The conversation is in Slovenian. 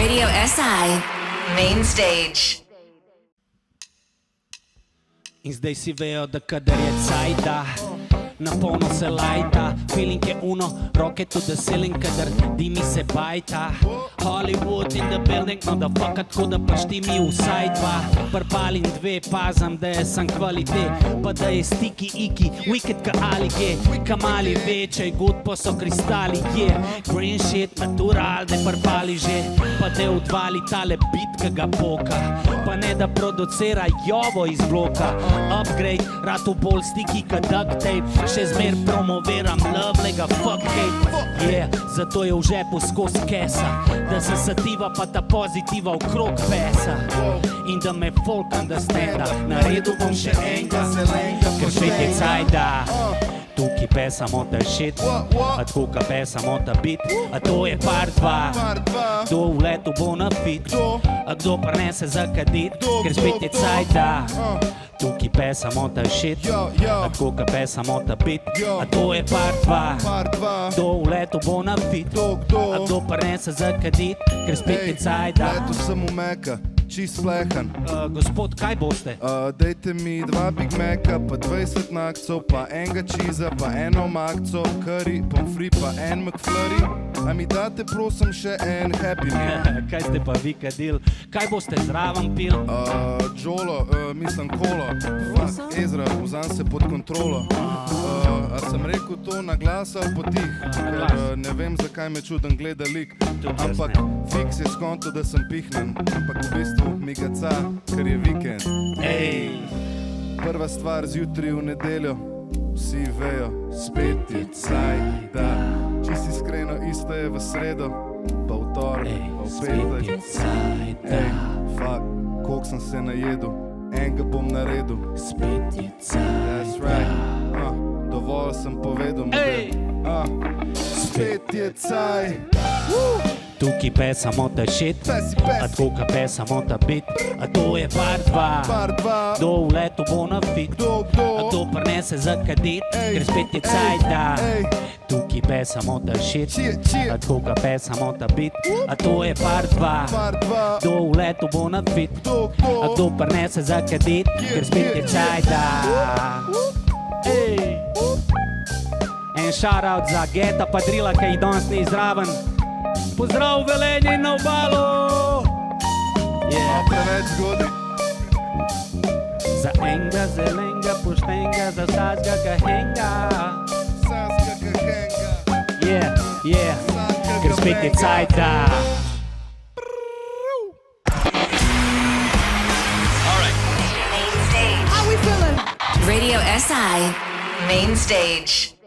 Radio SI Main Stage. In zdaj si vejo, da kadar je cajta, na polno se lajta. Feeling je uno, rocket to the ceiling, kadar dimi se bajta. Hollywood in the building, motherfucker, tako da pašti mi vsaj dva. Prpalim dve, pazam, da je sam kvalitet, pa da je stiki iki, wicked ka alige. Kamali večej, good pa so kristali, yeah. Green shit, natural, da prpali že, pa da odvali tale bit, ka ga poka. Pa ne da producira jovo iz bloka. Upgrade, ratu bolj stiki ka duct tape. Še zmer promoviram lovlega fuck hate. Yeah, zato je v žepu skozi kesa, da se sativa pa ta pozitiva okrog pesa. In da me folk understanda, naredil bom še enega, ker svet je cajda. Tukaj pesamo ta shit, a tako ka pesamo ta beat. A to je part 2, kdo v letu bo na fit, a kdo prinese zakadit, ker spet je cajda. Tukaj pesamo ta shit, a tako ka pesamo ta beat. A to je part 2, kdo v letu bo na fit, a kdo prinese zakadit, ker spet je cajda. Leto sem umeka, čist flehan. Gospod, kaj boste? Dejte mi 2 Big Maca, pa 20 nakcov, pa enega cheesa, pa eno makco, curry, pomfri, pa en McFlurry. A mi date prosim še en Happy Meal? Kaj ste pa vi kadil? Kaj boste zraven pil? Jolo, mislim kolo. Fuck, Ezra, vzam se pod kontrolo. A sem rekel to na glas ali potih? Ker ne vem, zakaj me čuden gleda lik. Ampak fiks je skonto, da sem pihnen. Ampak v bistvu mi ga ca, ker je vikend. Ej! Prva stvar zjutraj v nedeljo, vsi vejo, spet je cajda. Čisto iskreno, isto je v sredo, pa v torek, pa v petek. Spet je cajda. Ej, fuck, koliko sem se najedel, enega bom naredil. Spet je cajda. That's right, dovolj sem povedal, Ej! spet je caj. Tukaj pesamo ta shit, Pesi, a tako ka pesamo ta beat. A to je part 2, Part 2, kdo v letu bo na fit, kdo? a kdo prinese zakadit, ker spet je cajda. Ej, Tukaj pesamo ta shit, Cheer. a tako ka pesamo ta beat. A to je part 2, Part 2, kdo v letu bo na fit, kdo? a kdo prinese zakadit, ker spet je cajda. Ej! En shoutout za Geta pa Drila, ki jih danes ni zraven. Pozdrav Velenje in na obalo! Yeah. Preveč zgodaj. Za enega zelenega poštenega, za vsakega ka henga. Saska kahenga, Yeah, yeah, ker spet je cajda. Main Stage. Radio SI Main Stage.